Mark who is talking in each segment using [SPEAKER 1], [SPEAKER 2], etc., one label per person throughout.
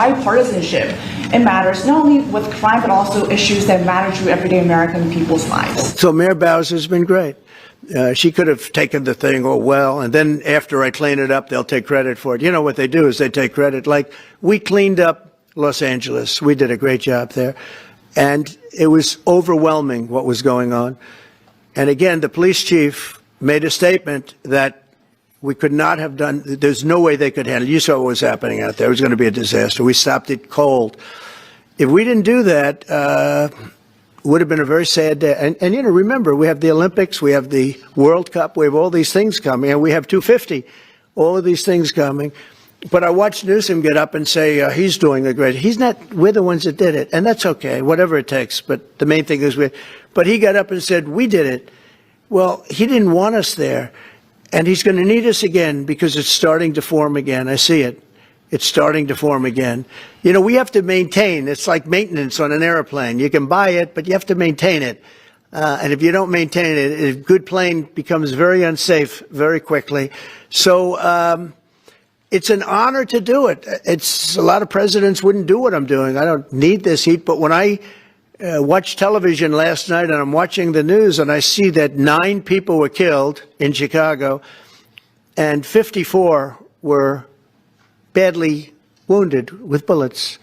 [SPEAKER 1] bipartisanship. It matters not only with crime, but also issues that matter to everyday American people's lives.
[SPEAKER 2] So Mayor Bowser's been great. She could have taken the thing, oh, well, and then after I clean it up, they'll take credit for it. You know what they do is they take credit. Like, we cleaned up Los Angeles. We did a great job there. And it was overwhelming what was going on. And again, the police chief made a statement that we could not have done, there's no way they could handle it. You saw what was happening out there. It was going to be a disaster. We stopped it cold. If we didn't do that, it would have been a very sad day. And, you know, remember, we have the Olympics, we have the World Cup, we have all these things coming, and we have 250, all of these things coming. But I watched Newsom get up and say he's doing a great, he's not, we're the ones that did it, and that's okay, whatever it takes. But the main thing is but he got up and said, we did it. Well, he didn't want us there. And he's going to need us again because it's starting to form again. I see it. It's starting to form again. You know, we have to maintain. It's like maintenance on an airplane. You can buy it, but you have to maintain it. And if you don't maintain it, a good plane becomes very unsafe very quickly. So it's an honor to do it. It's a lot of presidents wouldn't do what I'm doing. I don't need this heat. But when I watched television last night and I'm watching the news and I see that 9 people were killed in Chicago and 54 were badly wounded with bullets,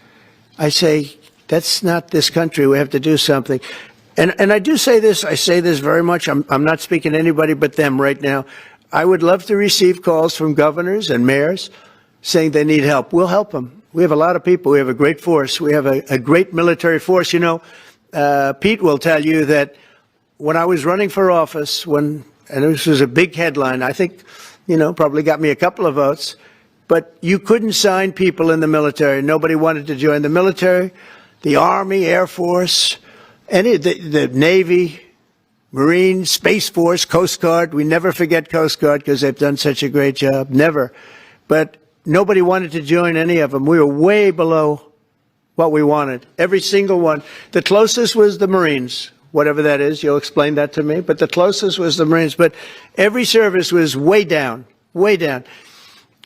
[SPEAKER 2] I say, that's not this country. We have to do something. And I do say this, I say this very much. I'm not speaking to anybody but them right now. I would love to receive calls from governors and mayors saying they need help. We'll help them. We have a lot of people. We have a great force. We have a great military force. You know, Pete will tell you that when I was running for office, and this was a big headline, I think, you know, probably got me a couple of votes, but you couldn't sign people in the military. Nobody wanted to join the military, the Army, Air Force, the Navy, Marines, Space Force, Coast Guard. We never forget Coast Guard because they've done such a great job. Never. But nobody wanted to join any of them. We were way below what we wanted. Every single one. The closest was the Marines, whatever that is. You'll explain that to me. But the closest was the Marines. But every service was way down, way down.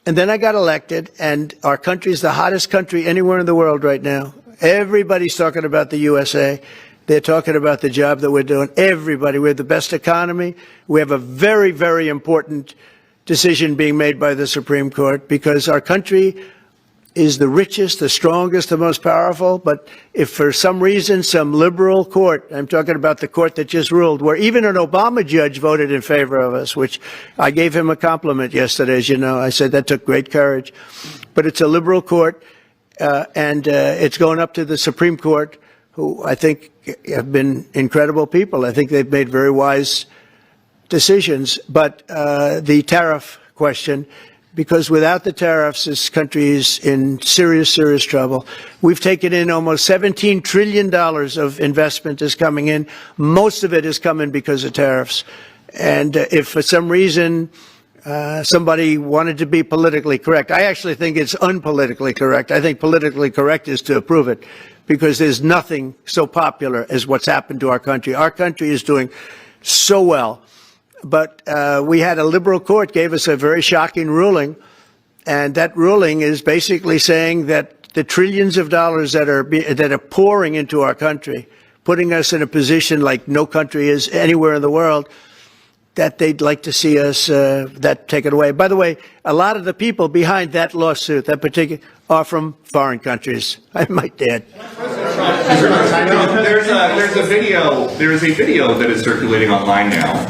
[SPEAKER 2] And then I got elected, and our country is the hottest country anywhere in the world right now. Everybody's talking about the USA. They're talking about the job that we're doing. Everybody. We have the best economy. We have a very, very important decision being made by the Supreme Court because our country is the richest, the strongest, the most powerful. But if for some reason some liberal court, I'm talking about the court that just ruled, where even an Obama judge voted in favor of us, which I gave him a compliment yesterday, as you know. I said that took great courage. But it's a liberal court, and it's going up to the Supreme Court, who I think have been incredible people. I think they've made very wise decisions. But the tariff question, because without the tariffs, this country is in serious, serious trouble. We've taken in almost $17 trillion of investment is coming in. Most of it is coming because of tariffs. And if for some reason somebody wanted to be politically correct, I actually think it's unpolitically correct. I think politically correct is to approve it because there's nothing so popular as what's happened to our country. Our country is doing so well. But we had a liberal court gave us a very shocking ruling, and that ruling is basically saying that the trillions of dollars that are pouring into our country, putting us in a position like no country is anywhere in the world, that they'd like to see us that taken away. By the way, a lot of the people behind that lawsuit, that particular, are from foreign countries. I might add.
[SPEAKER 3] There's a video that is circulating online now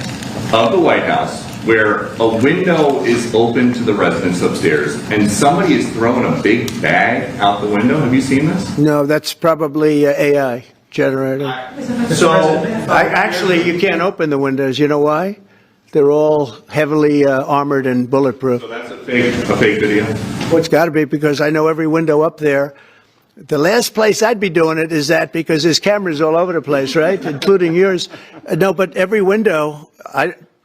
[SPEAKER 3] of the White House where a window is open to the residents upstairs and somebody is throwing a big bag out the window. Have you seen this?
[SPEAKER 2] No, that's probably AI generated. Actually, you can't open the windows. You know why? They're all heavily armored and bulletproof.
[SPEAKER 3] So that's a fake video?
[SPEAKER 2] Well, it's got to be because I know every window up there. The last place I'd be doing it is that because there's cameras all over the place, right? Including yours. No, but every window,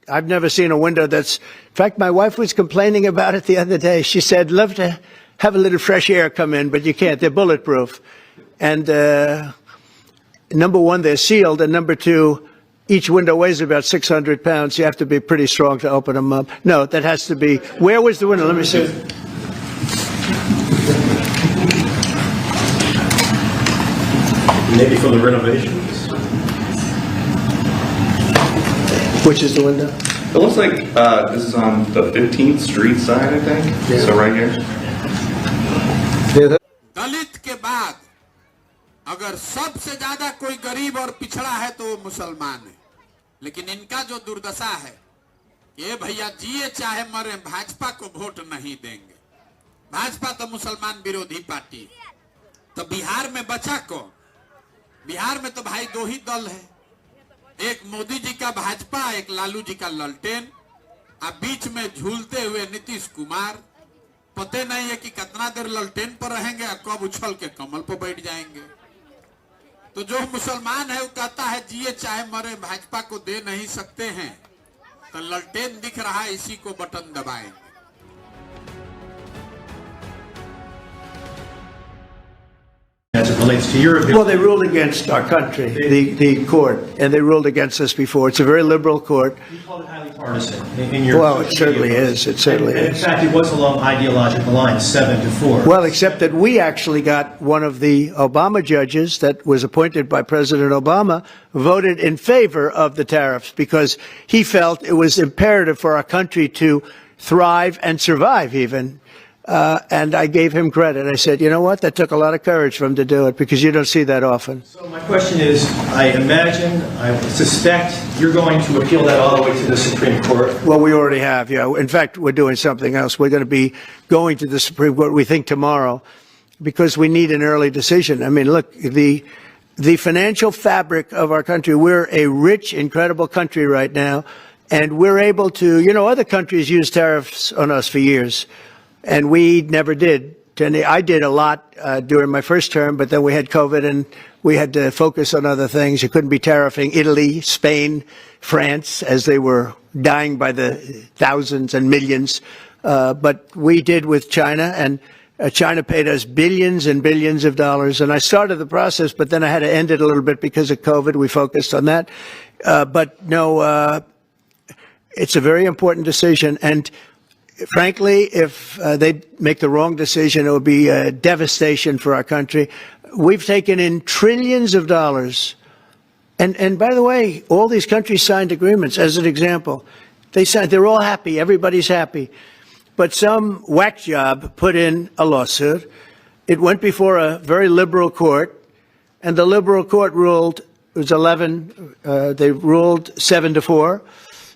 [SPEAKER 2] I've never seen a window that's, in fact, my wife was complaining about it the other day. She said, love to have a little fresh air come in, but you can't. They're bulletproof. And number one, they're sealed. And number two, each window weighs about 600 pounds. You have to be pretty strong to open them up. No, that has to be, where was the window? Let me see.
[SPEAKER 4] Maybe for the renovations?
[SPEAKER 2] Which is the window?
[SPEAKER 3] It looks like this is on the 15th Street side, I think.
[SPEAKER 2] Yeah.
[SPEAKER 3] So right here.
[SPEAKER 5] दलित के बाद अगर सबसे ज्यादा कोई गरीब और पिछड़ा है तो वो मुसलमान है, लेकिन इनका जो दुर्दशा है, ये भैया जिए चाहे मरे भाजपा को वोट नहीं देंगे। भाजपा तो मुसलमान विरोधी पार्टी है। तो बिहार में बचा कौन? बिहार में तो भाई दो ही दल है, एक मोदी जी का भाजपा, एक लालू जी का ललटेन, अब बीच में झूलते हुए नीतीश कुमार। पते नहीं है कि कितना देर ललटेन पर रहेंगे और कब उछल के कमल पर बैठ जाएंगे। तो जो मुसलमान है वो कहता है जिए चाहे मरे भाजपा को दे नहीं सकते हैं, तो ललटेन दिख रहा है, इसी को बटन दबाएंगे।
[SPEAKER 4] As it relates to your
[SPEAKER 2] Well, they ruled against our country, the court, and they ruled against us before. It's a very liberal court.
[SPEAKER 4] You called it highly partisan in your.
[SPEAKER 2] Well, it certainly is. It certainly
[SPEAKER 4] and in
[SPEAKER 2] is.
[SPEAKER 4] fact, it was along ideological lines, 7-4.
[SPEAKER 2] Well, except that we actually got one of the Obama judges that was appointed by President Obama voted in favor of the tariffs because he felt it was imperative for our country to thrive and survive even. And I gave him credit. I said, you know what? That took a lot of courage for him to do it because you don't see that often.
[SPEAKER 4] So my question is, I imagine, I suspect you're going to appeal that all the way to the Supreme Court.
[SPEAKER 2] Well, we already have, yeah. In fact, we're doing something else. We're going to be going to the Supreme Court, we think, tomorrow because we need an early decision. I mean, look, the financial fabric of our country, we're a rich, incredible country right now, and we're able to, you know, other countries use tariffs on us for years. And we never did. I did a lot during my first term, but then we had COVID and we had to focus on other things. You couldn't be tariffing Italy, Spain, France, as they were dying by the thousands and millions. But we did with China, and China paid us billions and billions of dollars. And I started the process, but then I had to end it a little bit because of COVID. We focused on that. But no, it's a very important decision. And frankly, if they make the wrong decision, it would be a devastation for our country. We've taken in trillions of dollars. And by the way, all these countries signed agreements. As an example, they're all happy. Everybody's happy. But some whack job put in a lawsuit. It went before a very liberal court, and the liberal court ruled, it was 11, they ruled 7-4,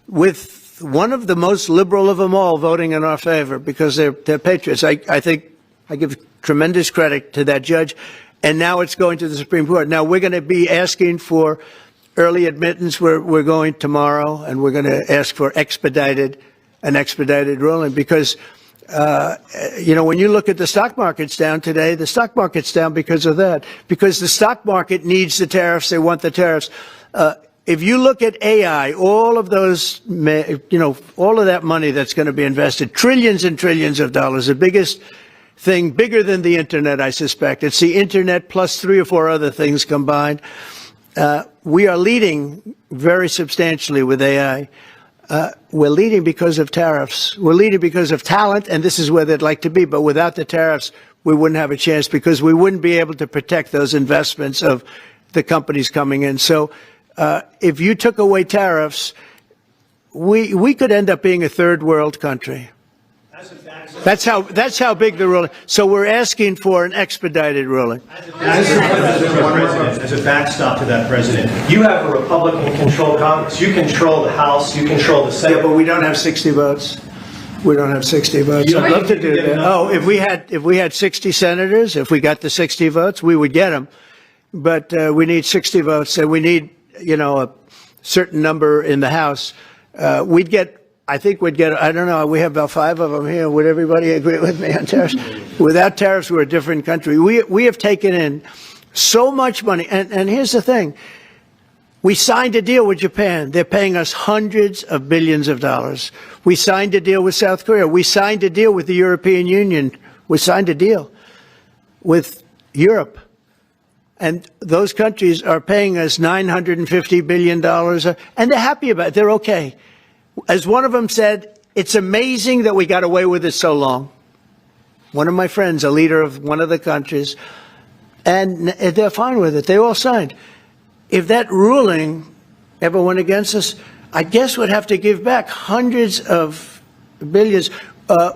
[SPEAKER 2] with one of the most liberal of them all voting in our favor because they're patriots. I think I give tremendous credit to that judge. And now it's going to the Supreme Court. Now we're going to be asking for early admittance. We're going tomorrow, and we're going to ask for an expedited ruling because, you know, when you look at the stock market's down today, the stock market's down because of that, because the stock market needs the tariffs. They want the tariffs. If you look at AI, all of those, you know, all of that money that's going to be invested, trillions and trillions of dollars, the biggest thing, bigger than the internet, I suspect. It's the internet plus 3 or 4 other things combined. We are leading very substantially with AI. We're leading because of tariffs. We're leading because of talent, and this is where they'd like to be. But without the tariffs, we wouldn't have a chance because we wouldn't be able to protect those investments of the companies coming in. So if you took away tariffs, we could end up being a third world country. That's how big the ruling. So we're asking for an expedited ruling.
[SPEAKER 4] As a backstop to that, President, you have a Republican-controlled Congress. You control the House. You control the Senate.
[SPEAKER 2] Yeah, but we don't have 60 votes. We don't have 60 votes. I'd love to do that. Oh, if we had 60 senators, if we got the 60 votes, we would get them. But we need 60 votes, and we need, you know, a certain number in the House. I think we'd get, I don't know, we have about 5 of them here. Would everybody agree with me on tariffs? Without tariffs, we're a different country. We have taken in so much money. And here's the thing. We signed a deal with Japan. They're paying us hundreds of billions of dollars. We signed a deal with South Korea. We signed a deal with the European Union. We signed a deal with Europe. And those countries are paying us $950 billion, and they're happy about it. They're okay. As one of them said, it's amazing that we got away with it so long. One of my friends, a leader of one of the countries, And they're fine with it. They all signed. If that ruling ever went against us, I guess we'd have to give back hundreds of billions.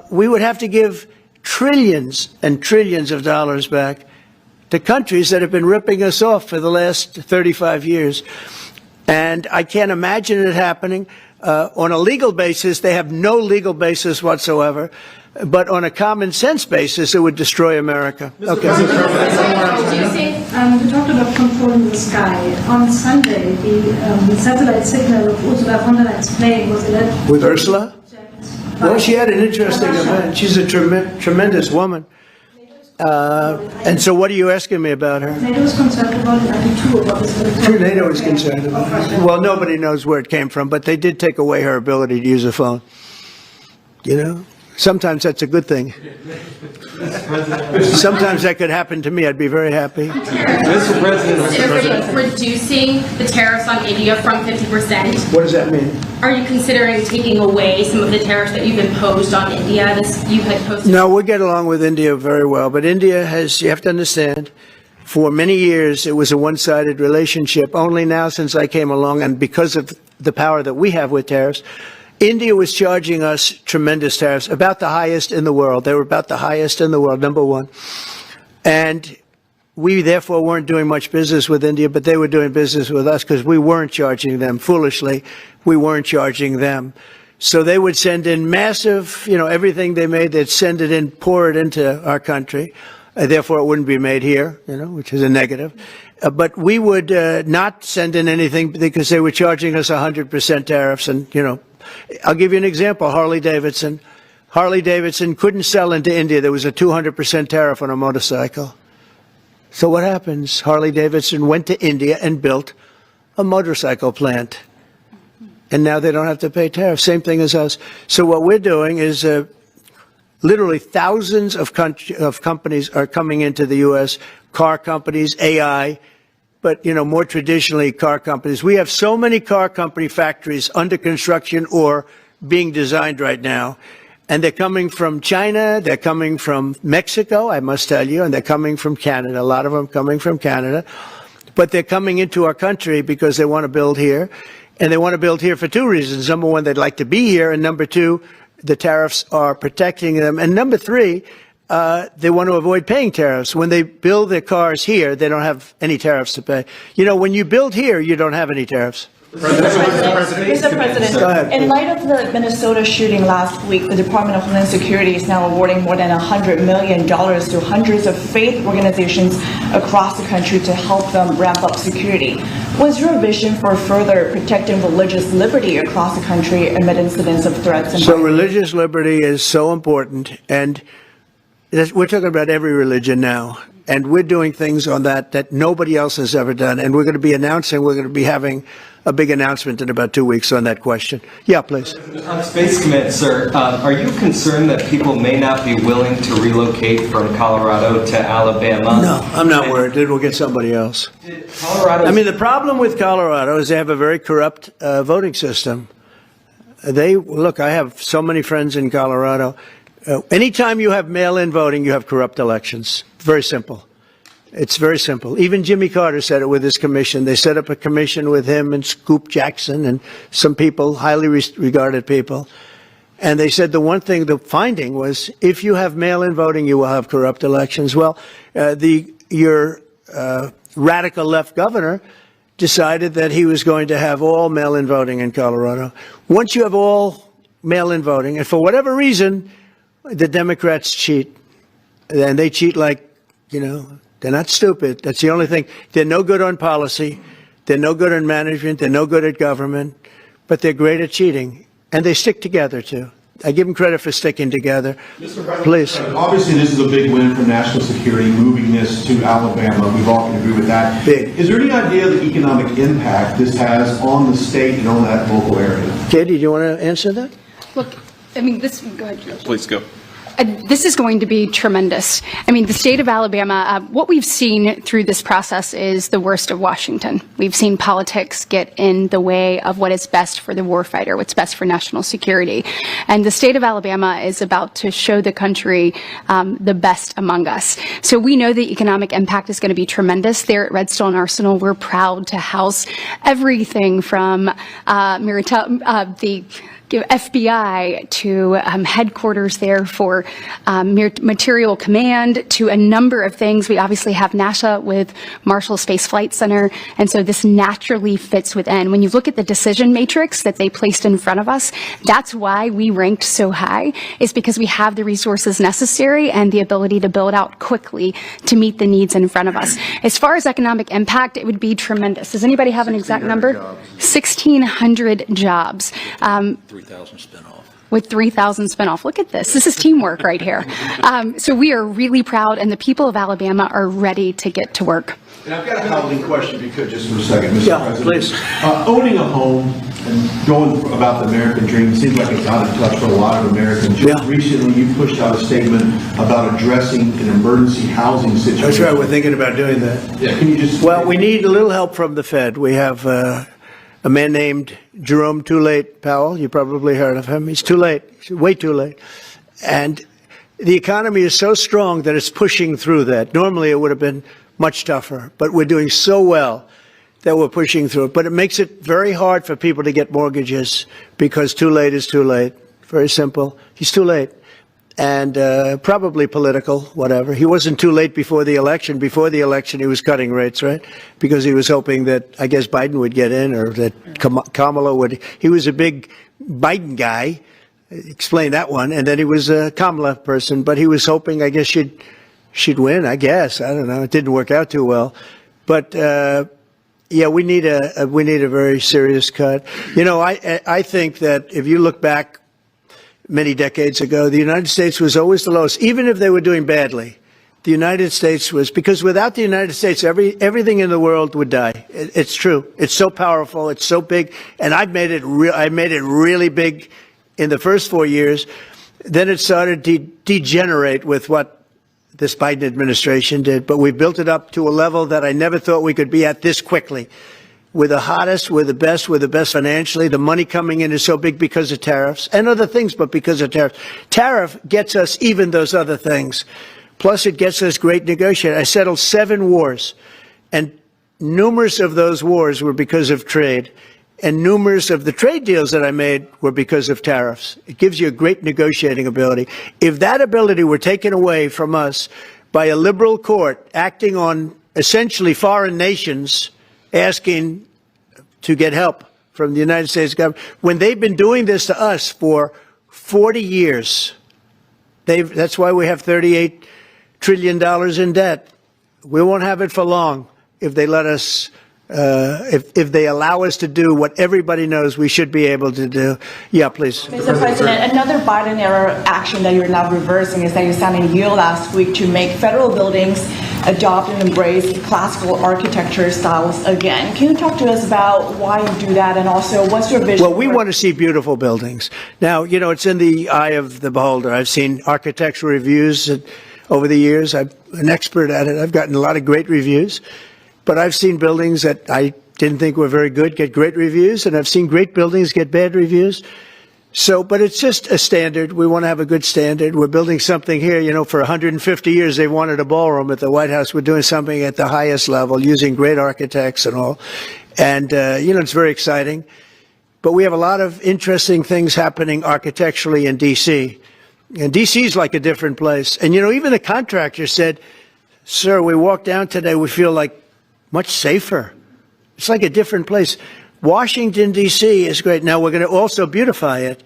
[SPEAKER 2] We would have to give trillions and trillions of dollars back to countries that have been ripping us off for the last 35 years. And I can't imagine it happening. On a legal basis, they have no legal basis whatsoever. But on a common sense basis, it would destroy America. Okay.
[SPEAKER 6] We talked about controlling the sky. On Sunday, the satellite signal of Ursula von der Leyen's plane was alleged.
[SPEAKER 2] With Ursula? Well, she had an interesting event. She's a tremendous woman. And so what are you asking me about her?
[SPEAKER 6] NATO is concerned about it. I do too, about this.
[SPEAKER 2] NATO is concerned about it. Well, nobody knows where it came from, but they did take away her ability to use a phone. You know? Sometimes that's a good thing. Sometimes that could happen to me. I'd be very happy.
[SPEAKER 7] Mr. President, reducing the tariffs on India from 50%.
[SPEAKER 2] What does that mean?
[SPEAKER 7] Are you considering taking away some of the tariffs that you've imposed on India? You had posted.
[SPEAKER 2] No, we get along with India very well. But India has, you have to understand, for many years it was a one-sided relationship. Only now since I came along, and because of the power that we have with tariffs, India was charging us tremendous tariffs, about the highest in the world. They were about the highest in the world, number one. And we therefore weren't doing much business with India, but they were doing business with us because we weren't charging them. Foolishly, we weren't charging them. So they would send in massive, everything they made, they'd send it in, pour it into our country. Therefore, it wouldn't be made here, which is a negative. But we would not send in anything because they were charging us 100% tariffs. And, I'll give you an example. Harley Davidson. Harley Davidson couldn't sell into India. There was a 200% tariff on a motorcycle. So what happens? Harley Davidson went to India and built a motorcycle plant. And now they don't have to pay tariffs. Same thing as us. So what we're doing is literally thousands of companies are coming into the U.S., car companies, AI, but, more traditionally car companies. We have so many car company factories under construction or being designed right now. And they're coming from China, they're coming from Mexico, I must tell you, and they're coming from Canada. A lot of them coming from Canada. But they're coming into our country because they want to build here. And they want to build here for two reasons. Number one, they'd like to be here. And number two, the tariffs are protecting them. And number three, they want to avoid paying tariffs. When they build their cars here, they don't have any tariffs to pay. When you build here, you don't have any tariffs.
[SPEAKER 1] Mr. President, in light of the Minnesota shooting last week, the Department of Homeland Security is now awarding more than $100 million to hundreds of faith organizations across the country to help them ramp up security. What's your vision for further protecting religious liberty across the country amid incidents of threats? And
[SPEAKER 2] so religious liberty is so important, and we're talking about every religion now. And we're doing things on that nobody else has ever done. And we're going to be having a big announcement in about 2 weeks on that question. Yeah, please.
[SPEAKER 8] On Space Command, sir, are you concerned that people may not be willing to relocate from Colorado to Alabama?
[SPEAKER 2] No, I'm not worried. We'll get somebody else. The problem with Colorado is they have a very corrupt voting system. Look, I have so many friends in Colorado. Anytime you have mail-in voting, you have corrupt elections. Very simple. It's very simple. Even Jimmy Carter said it with his commission. They set up a commission with him and Scoop Jackson and some people, highly regarded people. And they said the finding was, if you have mail-in voting, you will have corrupt elections. Well, your radical left governor decided that he was going to have all mail-in voting in Colorado. Once you have all mail-in voting, and for whatever reason, the Democrats cheat. And they cheat like, they're not stupid. That's the only thing. They're no good on policy. They're no good on management. They're no good at government. But they're great at cheating. And they stick together, too. I give them credit for sticking together. Please.
[SPEAKER 9] Obviously, this is a big win for national security, moving this to Alabama. We all can agree with that.
[SPEAKER 2] Big.
[SPEAKER 9] Is there any idea of the economic impact this has on the state and on that local area?
[SPEAKER 2] Katie, do you want to answer that?
[SPEAKER 10] Look, go ahead, George.
[SPEAKER 3] Please go.
[SPEAKER 10] This is going to be tremendous. I mean, the state of Alabama, what we've seen through this process is the worst of Washington. We've seen politics get in the way of what is best for the warfighter, what's best for national security. And the state of Alabama is about to show the country the best among us. So we know the economic impact is going to be tremendous. There at Redstone Arsenal, we're proud to house everything from the FBI to headquarters there for material command to a number of things. We obviously have NASA with Marshall Space Flight Center, and so this naturally fits within. When you look at the decision matrix that they placed in front of us, that's why we ranked so high, is because we have the resources necessary and the ability to build out quickly to meet the needs in front of us. As far as economic impact, it would be tremendous. Does anybody have an exact number? 1,600 jobs.
[SPEAKER 11] 3,000 spinoff.
[SPEAKER 10] With 3,000 spinoff. Look at this. This is teamwork right here. So we are really proud, and the people of Alabama are ready to get to work.
[SPEAKER 9] And I've got a housing question, if you could, just for a second, Mr.
[SPEAKER 2] Yeah,
[SPEAKER 9] President.
[SPEAKER 2] please.
[SPEAKER 9] Owning a home and going about the American dream seems like it's out of touch for a lot of Americans. Just recently, you pushed out a statement about addressing an emergency housing situation.
[SPEAKER 2] That's right. We're thinking about doing that.
[SPEAKER 9] Yeah, can you just...
[SPEAKER 2] Well, we need a little help from the Fed. We have a man named Jerome Too Late Powell. You probably heard of him. He's too late. He's way too late. And the economy is so strong that it's pushing through that. Normally, it would have been much tougher, but we're doing so well that we're pushing through it. But it makes it very hard for people to get mortgages because too late is too late. Very simple. He's too late. And probably political, whatever. He wasn't too late before the election. Before the election, he was cutting rates, right? Because he was hoping that, I guess, Biden would get in or that Kamala would. He was a big Biden guy. Explain that one. And then he was a Kamala person. But he was hoping, I guess, she'd win, I guess. I don't know. It didn't work out too well. But, yeah, we need a very serious cut. You know, I think that if you look back many decades ago, the United States was always the lowest, even if they were doing badly. The United States was, because without the United States, everything in the world would die. It's true. It's so powerful. It's so big. And I made it really big in the first 4 years. Then it started to degenerate with what this Biden administration did. But we built it up to a level that I never thought we could be at this quickly. We're the hottest, we're the best financially. The money coming in is so big because of tariffs and other things, but because of tariffs. Tariff gets us even those other things. Plus, it gets us great negotiating. I settled 7 wars, and numerous of those wars were because of trade. And numerous of the trade deals that I made were because of tariffs. It gives you a great negotiating ability. If that ability were taken away from us by a liberal court acting on essentially foreign nations, asking to get help from the United States government, when they've been doing this to us for 40 years. That's why we have $38 trillion in debt. We won't have it for long if they let us, if they allow us to do what everybody knows we should be able to do. Yeah, please.
[SPEAKER 1] Mr. President, another Biden-era action that you're now reversing is that you signed a deal last week to make federal buildings adopt and embrace classical architecture styles again. Can you talk to us about why you do that, and also what's your vision?
[SPEAKER 2] Well, we want to see beautiful buildings. Now, you know, it's in the eye of the beholder. I've seen architectural reviews over the years. I'm an expert at it. I've gotten a lot of great reviews. But I've seen buildings that I didn't think were very good get great reviews, and I've seen great buildings get bad reviews. So, but it's just a standard. We want to have a good standard. We're building something here. You know, for 150 years, they wanted a ballroom at the White House. We're doing something at the highest level, using great architects and all. And, you know, it's very exciting. But we have a lot of interesting things happening architecturally in D.C. And D.C. is like a different place. And, you know, even the contractor said, sir, we walked down today, we feel like much safer. It's like a different place. Washington, D.C. is great. Now, we're going to also beautify it.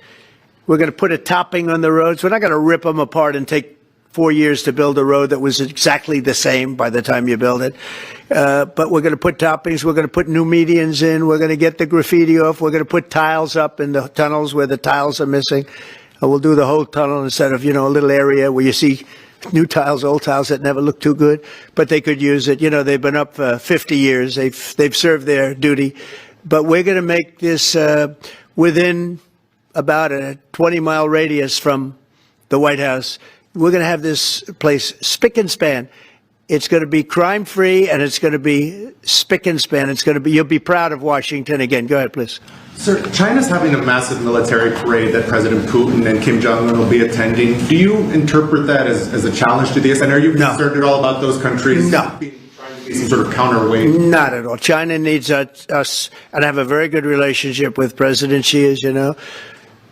[SPEAKER 2] We're going to put a topping on the roads. We're not going to rip them apart and take 4 years to build a road that was exactly the same by the time you build it. But we're going to put toppings. We're going to put new medians in. We're going to get the graffiti off. We're going to put tiles up in the tunnels where the tiles are missing. And we'll do the whole tunnel instead of, you know, a little area where you see new tiles, old tiles that never look too good, but they could use it. You know, they've been up for 50 years. They've served their duty. But we're going to make this within about a 20-mile radius from the White House. we're going to have this place spick and span. It's going to be crime-free, and it's going to be spick and span. It's going to be, you'll be proud of Washington again. Go ahead, please.
[SPEAKER 12] Sir, China's having a massive military parade that President Putin and Kim Jong-un will be attending. Do you interpret that as a challenge to this? And are you concerned at all about those countries trying to be some sort of counterweight?
[SPEAKER 2] Not at all. China needs us, and I have a very good relationship with President Xi, as you know,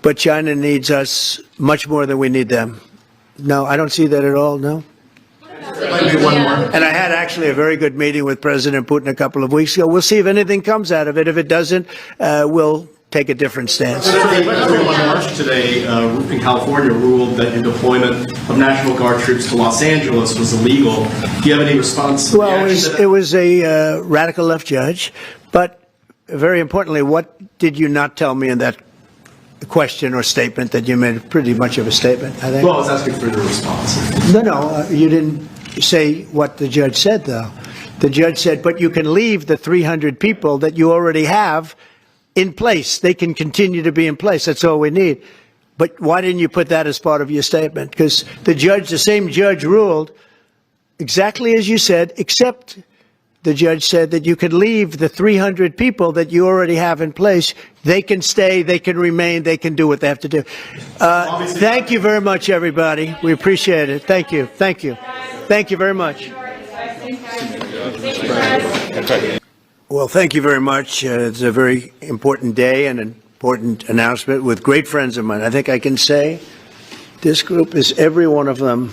[SPEAKER 2] but China needs us much more than we need them. No, I don't see that at all, no.
[SPEAKER 12] Maybe one more.
[SPEAKER 2] And I had actually a very good meeting with President Putin a couple of weeks ago. We'll see if anything comes out of it. If it doesn't, we'll take a different stance.
[SPEAKER 13] Everyone march today in California ruled that your deployment of National Guard troops to Los Angeles was illegal. Do you have any response?
[SPEAKER 2] Well, it was a radical left judge, but very importantly, what did you not tell me in that question or statement that you made pretty much of a statement, I think?
[SPEAKER 13] Well, I was asking for your response.
[SPEAKER 2] No, you didn't say what the judge said, though. The judge said, but you can leave the 300 people that you already have in place. They can continue to be in place. That's all we need. But why didn't you put that as part of your statement? Because the same judge ruled exactly as you said, except the judge said that you could leave the 300 people that you already have in place. They can stay, they can remain, they can do what they have to do. Thank you very much, everybody. We appreciate it. Thank you. Thank you. Thank you very much. Well, thank you very much. It's a very important day and an important announcement with great friends of mine. I think I can say this group is every one of them.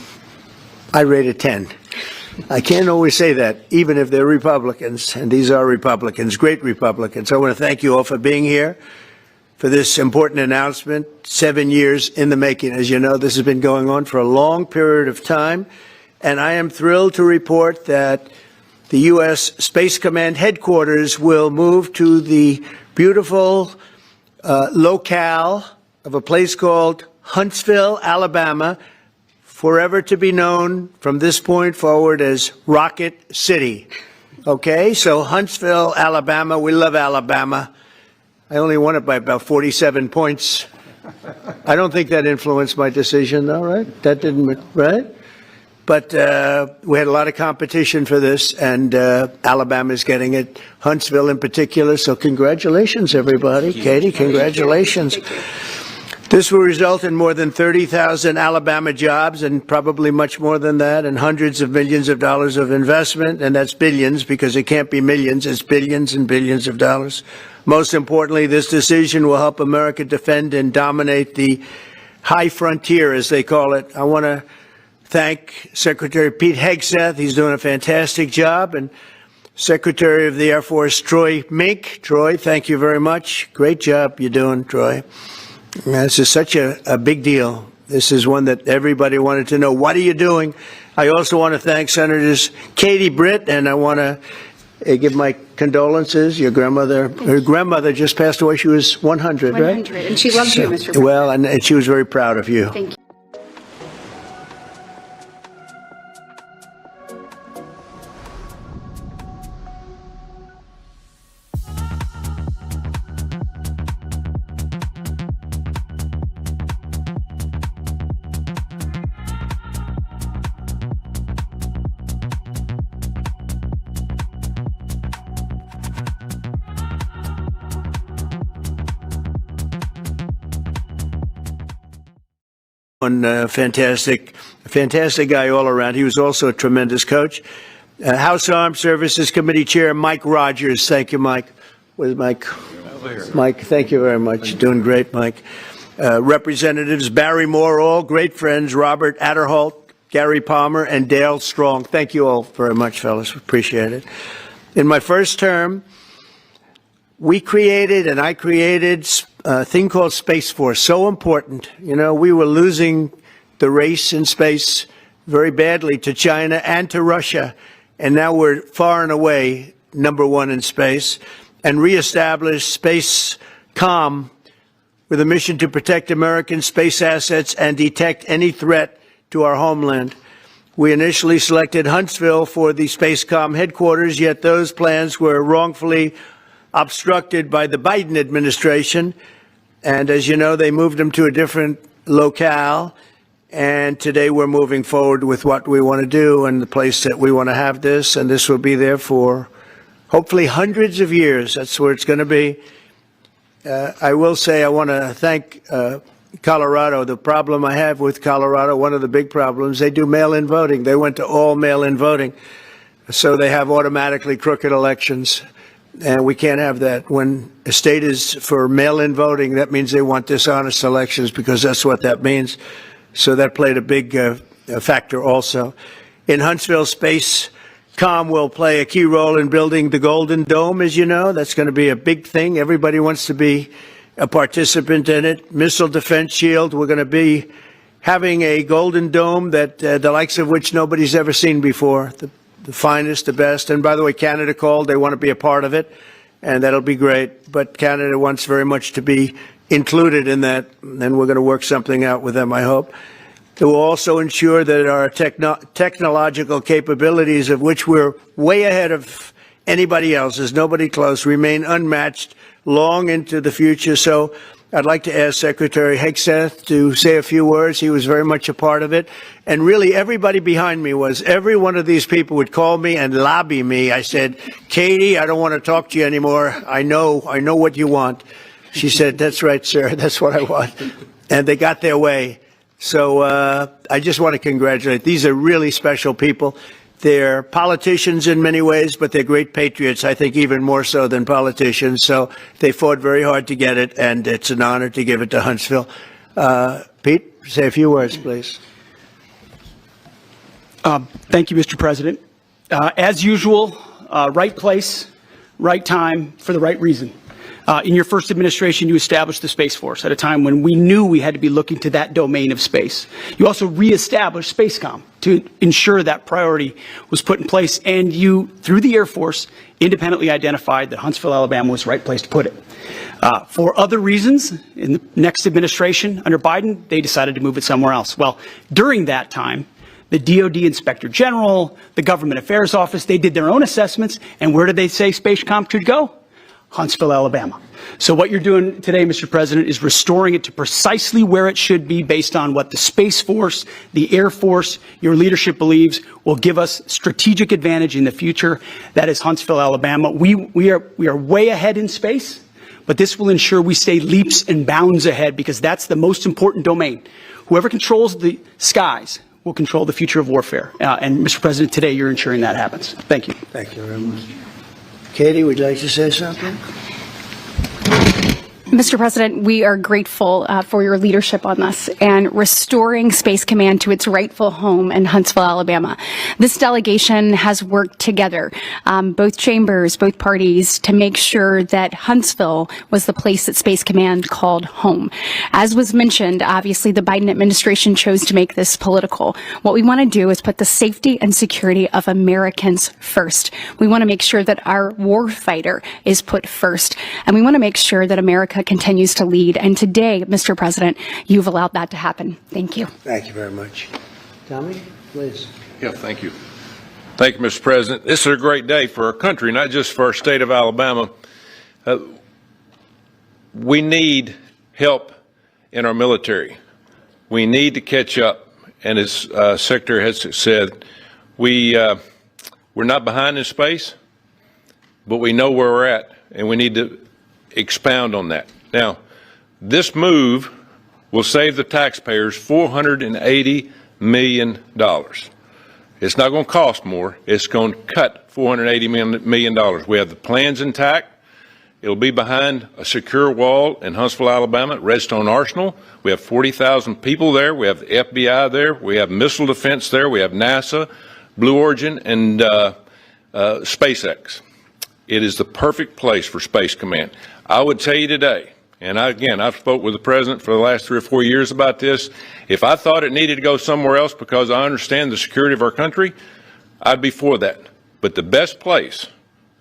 [SPEAKER 2] I rate a 10. I can't always say that, even if they're Republicans, and these are Republicans, great Republicans. I want to thank you all for being here for this important announcement, 7 years in the making. As you know, this has been going on for a long period of time, and I am thrilled to report that the U.S. Space Command headquarters will move to the beautiful locale of a place called Huntsville, Alabama, forever to be known from this point forward as Rocket City. Okay, so Huntsville, Alabama, we love Alabama. I only won it by about 47 points. I don't think that influenced my decision, though, right? That didn't, right? But we had a lot of competition for this, and Alabama's getting it, Huntsville in particular, so congratulations, everybody. Katie, congratulations. This will result in more than 30,000 Alabama jobs, and probably much more than that, and hundreds of millions of dollars of investment, and that's billions, because it can't be millions, it's billions and billions of dollars. Most importantly, this decision will help America defend and dominate the high frontier, as they call it. I want to thank Secretary Pete Hegseth. He's doing a fantastic job, and Secretary of the Air Force Troy Mink. Troy, thank you very much. Great job you're doing, Troy. This is such a big deal. This is one that everybody wanted to know. What are you doing? I also want to thank Senators Katie Britt, and I want to give my condolences. Your grandmother, her grandmother just passed away. She was 100, right?
[SPEAKER 10] 100, and she loved you, Mr. President.
[SPEAKER 2] Well, and she was very proud of you.
[SPEAKER 10] Thank you. Fantastic guy all around. He was also a tremendous coach. House Armed Services Committee Chair Mike Rogers. Thank you, Mike. Where's Mike? Mike, thank you very much. Doing great, Mike. Representatives Barry Moore, all great friends. Robert Adderholt, Gary Palmer, and Dale Strong. Thank you all very much, fellas. Appreciate it. In my first term, I created a thing called Space Force, so important. You know, we were losing the race in space very badly to China and to Russia, and now we're far and away #1 in space, and reestablished Space Com with a mission to protect American space assets and detect any threat to our homeland. We initially selected Huntsville for the Spacecom headquarters, yet those plans were wrongfully obstructed by the Biden administration. And as you know, they moved them to a different locale.
[SPEAKER 2] And today we're moving forward with what we want to do and the place that we want to have this. And this will be there for hopefully hundreds of years. That's where it's going to be. I will say I want to thank Colorado. The problem I have with Colorado, one of the big problems, they do mail-in voting. They went to all mail-in voting. So they have automatically crooked elections. And we can't have that. When a state is for mail-in voting, that means they want dishonest elections, because that's what that means. So that played a big factor also. In Huntsville, SpaceCom will play a key role in building the Golden Dome, as you know. That's going to be a big thing. Everybody wants to be a participant in it. Missile Defense Shield, we're going to be having a Golden Dome that the likes of which nobody's ever seen before. The finest, the best. And by the way, Canada called. They want to be a part of it, and that'll be great. But Canada wants very much to be included in that, and we're going to work something out with them, I hope. It will also ensure that our technological capabilities, of which we're way ahead of anybody else, there's nobody close, remain unmatched long into the future. So I'd like to ask Secretary Hegseth to say a few words. He was very much a part of it. And really, everybody behind me was. Every one of these people would call me and lobby me. I said, Katie, I don't want to talk to you anymore. I know what you want. She said, that's right, sir. That's what I want. And they got their way. So I just want to congratulate. These are really special people. They're politicians in many ways, but they're great patriots, I think even more so than politicians. So they fought very hard to get it, and it's an honor to give it to Huntsville. Pete, say a few words, please.
[SPEAKER 14] Thank you, Mr. President. As usual, right place, right time, for the right reason. In your first administration, you established the Space Force at a time when we knew we had to be looking to that domain of space. You also reestablished SpaceCom to ensure that priority was put in place, and you, through the Air Force, independently identified that Huntsville, Alabama was the right place to put it. For other reasons, in the next administration under Biden, they decided to move it somewhere else. Well, during that time, the DoD Inspector General, the Government Affairs Office, they did their own assessments, and where did they say SpaceCom should go? Huntsville, Alabama. So what you're doing today, Mr. President, is restoring it to precisely where it should be based on what the Space Force, the Air Force, your leadership believes will give us strategic advantage in the future. That is Huntsville, Alabama. We are way ahead in space, but this will ensure we stay leaps and bounds ahead, because that's the most important domain. Whoever controls the skies will control the future of warfare. And Mr. President, today you're ensuring that happens. Thank you.
[SPEAKER 2] Thank you very much. Katie, would you like to say something?
[SPEAKER 10] Mr. President, we are grateful for your leadership on this and restoring Space Command to its rightful home in Huntsville, Alabama. This delegation has worked together, both chambers, both parties, to make sure that Huntsville was the place that Space Command called home. As was mentioned, obviously the Biden administration chose to make this political. What we want to do is put the safety and security of Americans first. We want to make sure that our war fighter is put first, and we want to make sure that America continues to lead. And today, Mr. President, you've allowed that to happen. Thank you.
[SPEAKER 2] Thank you very much. Tommy, please.
[SPEAKER 15] Yeah, thank you. Thank you, Mr. President. This is a great day for our country, not just for our state of Alabama. We need help in our military. We need to catch up. And as Secretary has said, we're not behind in space, but we know where we're at, and we need to expound on that. Now, this move will save the taxpayers $480 million. It's not going to cost more. It's going to cut $480 million. We have the plans intact. It'll be behind a secure wall in Huntsville, Alabama, at Redstone Arsenal. We have 40,000 people there. We have the FBI there. We have missile defense there. We have NASA, Blue Origin, and SpaceX. It is the perfect place for Space Command. I would tell you today, and I've spoke with the President for the last 3 or 4 years about this, if I thought it needed to go somewhere else because I understand the security of our country, I'd be for that. But the best place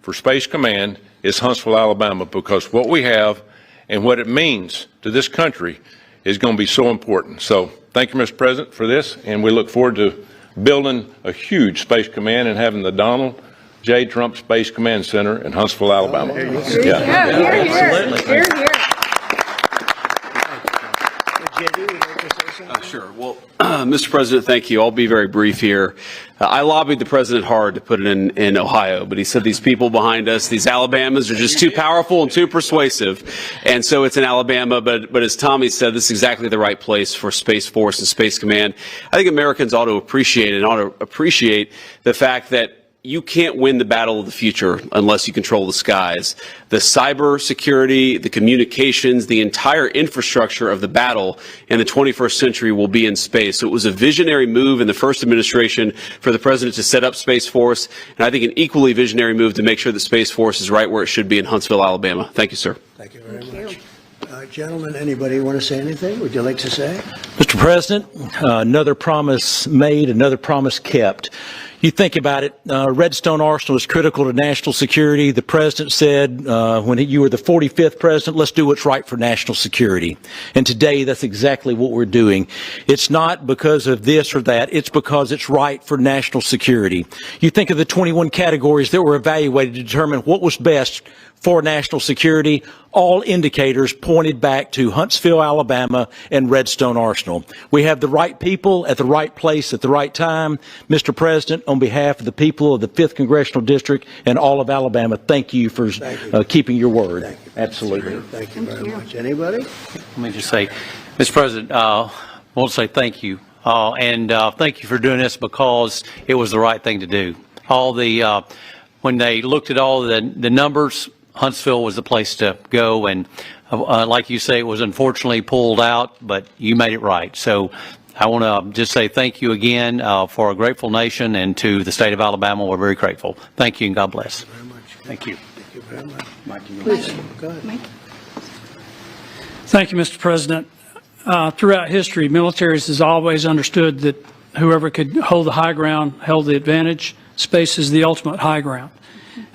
[SPEAKER 15] for Space Command is Huntsville, Alabama, because what we have and what it means to this country is going to be so important. So thank you, Mr. President, for this, and we look forward to building a huge Space Command and having the Donald J. Trump Space Command Center in Huntsville, Alabama.
[SPEAKER 11] Sure. Well,
[SPEAKER 16] Mr. President, thank you. I'll be very brief here. I lobbied the president hard to put it in Ohio, but he said these people behind us, these Alabamas, are just too powerful and too persuasive. And so it's in Alabama, but as Tommy said, this is exactly the right place for Space Force and Space Command. I think Americans ought to appreciate the fact that you can't win the battle of the future unless you control the skies. The cyber security, the communications, the entire infrastructure of the battle in the 21st century will be in space. So it was a visionary move in the first administration for the president to set up Space Force, and I think an equally visionary move to make sure that Space Force is right where it should be in Huntsville, Alabama. Thank you, sir.
[SPEAKER 2] Thank you very much. Gentlemen, anybody want to say anything? Would you like to say?
[SPEAKER 11] Mr. President, another promise made, another promise kept. You think about it, Redstone Arsenal is critical to national security. The president said when you were the 45th president, let's do what's right for national security. And today, that's exactly what we're doing. It's not because of this or that. It's because it's right for national security. You think of the 21 categories that were evaluated to determine what was best for national security. All indicators pointed back to Huntsville, Alabama, and Redstone Arsenal. We have the right people at the right place at the right time. Mr. President, on behalf of the people of the 5th Congressional District and all of Alabama, thank you for keeping your word.
[SPEAKER 2] Thank you.
[SPEAKER 11] Absolutely.
[SPEAKER 2] Thank you very much. Anybody?
[SPEAKER 17] Let me just say, Mr. President, I want to say thank you. And thank you for doing this because it was the right thing to do. When they looked at all the numbers, Huntsville was the place to go, and like you say, it was unfortunately pulled out, but you made it right. So I want to just say thank you again for a grateful nation, and to the state of Alabama, we're very grateful. Thank you, and God bless.
[SPEAKER 2] Thank you. Thank you very much. Mike,
[SPEAKER 10] Please.
[SPEAKER 2] Go ahead.
[SPEAKER 18] Thank you, Mr. President. Throughout history, militaries has always understood that whoever could hold the high ground held the advantage. Space is the ultimate high ground.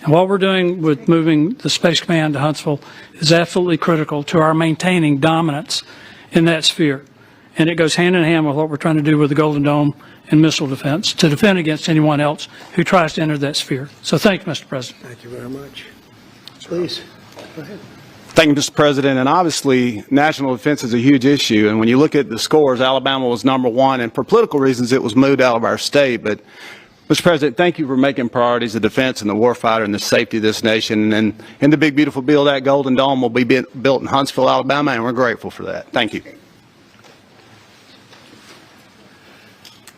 [SPEAKER 18] And what we're doing with moving the Space Command to Huntsville is absolutely critical to our maintaining dominance in that sphere. And it goes hand in hand with what we're trying to do with the Golden Dome and missile defense, to defend against anyone else who tries to enter that sphere. So thank you, Mr. President.
[SPEAKER 2] Thank you very much. Please, go ahead.
[SPEAKER 12] Thank you, Mr. President. And obviously, national defense is a huge issue. And when you look at the scores, Alabama was #1. And for political reasons, it was moved out of our state. But Mr. President, thank you for making priorities the defense and the warfighter and the safety of this nation. And in the big, beautiful bill, that Golden Dome will be built in Huntsville, Alabama, and we're grateful for that. Thank you.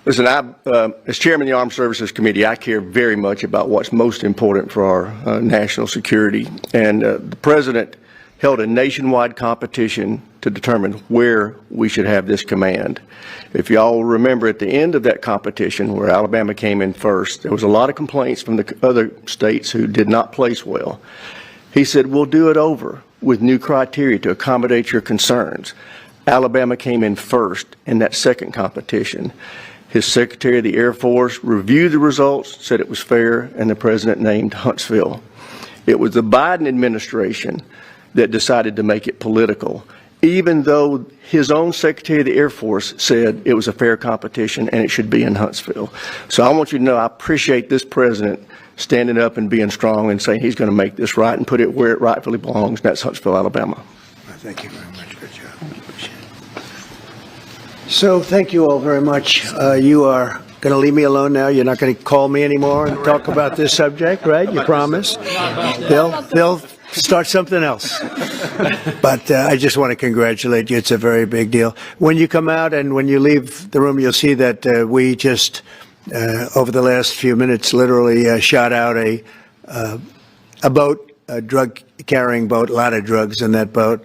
[SPEAKER 19] Listen, as chairman of the Armed Services Committee, I care very much about what's most important for our national security. And the president held a nationwide competition to determine where we should have this command. If y'all remember, at the end of that competition, where Alabama came in first, there was a lot of complaints from the other states who did not place well. He said, we'll do it over with new criteria to accommodate your concerns. Alabama came in first in that second competition. His Secretary of the Air Force reviewed the results, said it was fair, and the president named Huntsville. It was the Biden administration that decided to make it political, even though his own Secretary of the Air Force said it was a fair competition and it should be in Huntsville. So I want you to know I appreciate this president standing up and being strong and saying he's going to make this right and put it where it rightfully belongs, and that's Huntsville, Alabama.
[SPEAKER 2] Thank you very much. Good job. So thank you all very much. You are going to leave me alone now? You're not going to call me anymore and talk about this subject, right? You promise? They'll start something else. But I just want to congratulate you. It's a very big deal. When you come out and when you leave the room, you'll see that we just, over the last few minutes, literally shot out a boat, a drug-carrying boat, a lot of drugs in that boat.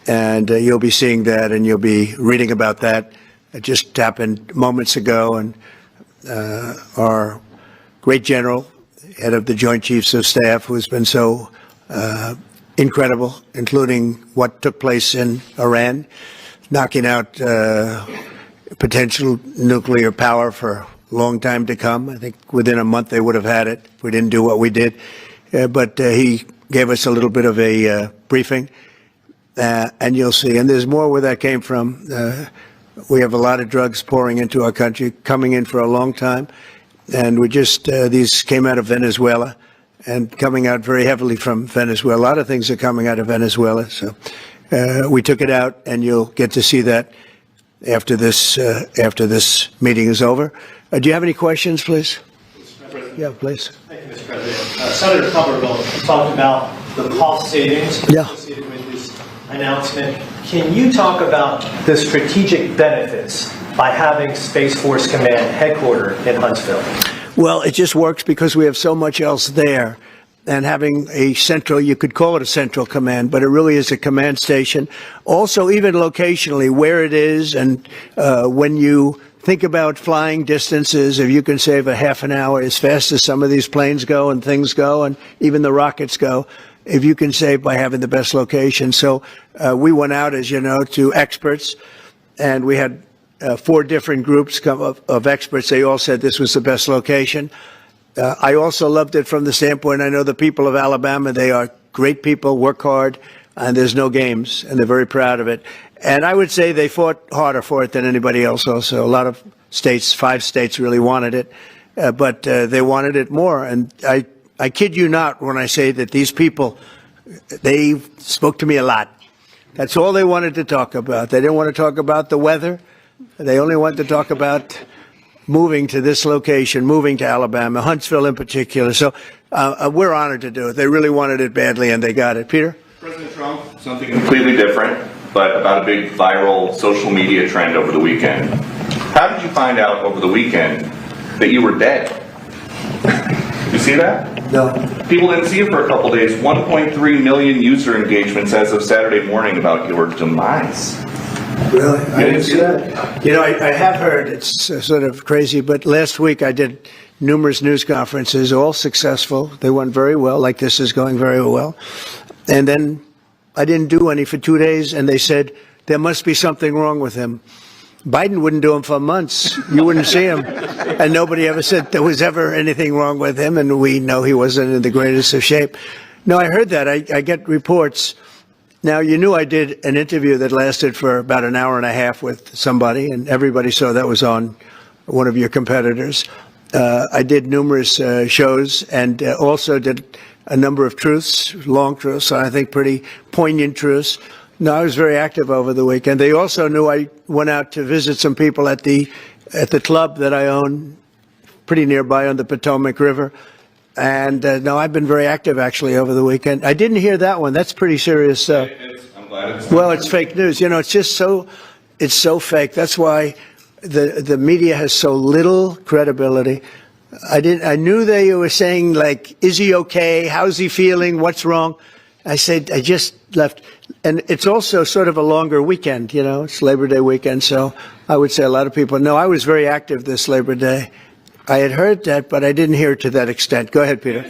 [SPEAKER 2] And you'll be seeing that and you'll be reading about that. It just happened moments ago. And our great general, head of the Joint Chiefs of Staff, who's been so incredible, including what took place in Iran, knocking out potential nuclear power for a long time to come. I think within a month they would have had it if we didn't do what we did. But he gave us a little bit of a briefing, and you'll see. And there's more where that came from. We have a lot of drugs pouring into our country, coming in for a long time. And we just, these came out of Venezuela and coming out very heavily from Venezuela. A lot of things are coming out of Venezuela. So we took it out, and you'll get to see that. after this meeting is over. Do you have any questions, please? Yeah, please.
[SPEAKER 4] Thank you, Mr. President. Senator Tuberville talked about the cost savings associated with this announcement. Can you talk about the strategic benefits by having Space Force Command headquartered in Huntsville?
[SPEAKER 2] Well, it just works because we have so much else there. And having a central, you could call it a central command, but it really is a command station. Also, even locationally, where it is, and when you think about flying distances, if you can save a half an hour as fast as some of these planes go and things go, and even the rockets go, if you can save by having the best location. So we went out, as you know, to experts, and we had 4 different groups of experts. They all said this was the best location. I also loved it from the standpoint, I know the people of Alabama, they are great people, work hard, and there's no games, and they're very proud of it. And I would say they fought harder for it than anybody else also. A lot of states, 5 states really wanted it, but they wanted it more. And I kid you not when I say that these people, they spoke to me a lot. That's all they wanted to talk about. They didn't want to talk about the weather. They only wanted to talk about moving to this location, moving to Alabama, Huntsville in particular. So we're honored to do it. They really wanted it badly, and they got it. Peter?
[SPEAKER 3] President Trump, something completely different, but about a big viral social media trend over the weekend. How did you find out over the weekend that you were dead? You see that?
[SPEAKER 2] No.
[SPEAKER 3] People didn't see you for a couple days. 1.3 million user engagements as of Saturday morning about your demise.
[SPEAKER 2] Really? I didn't see that. You know, I have heard, it's sort of crazy, but last week I did numerous news conferences, all successful. They went very well, like this is going very well. And then I didn't do any for 2 days, and they said, there must be something wrong with him. Biden wouldn't do him for months. You wouldn't see him. And nobody ever said there was ever anything wrong with him, and we know he wasn't in the greatest of shape. No, I heard that. I get reports. Now, you knew I did an interview that lasted for about an hour and a half with somebody, and everybody saw that was on one of your competitors. I did numerous shows and also did a number of truths, long truths, I think pretty poignant truths. No, I was very active over the weekend. They also knew I went out to visit some people at the club that I own, pretty nearby on the Potomac River. And no, I've been very active actually over the weekend. I didn't hear that one. That's pretty serious.
[SPEAKER 3] I'm glad it's
[SPEAKER 2] well, it's fake news. You know, it's just it's so fake. That's why the media has so little credibility. I knew they were saying, like, is he okay? How's he feeling? What's wrong? I said, I just left. And it's also sort of a longer weekend, you know, it's Labor Day weekend. So I would say a lot of people know I was very active this Labor Day. I had heard that, but I didn't hear it to that extent. Go ahead, Peter.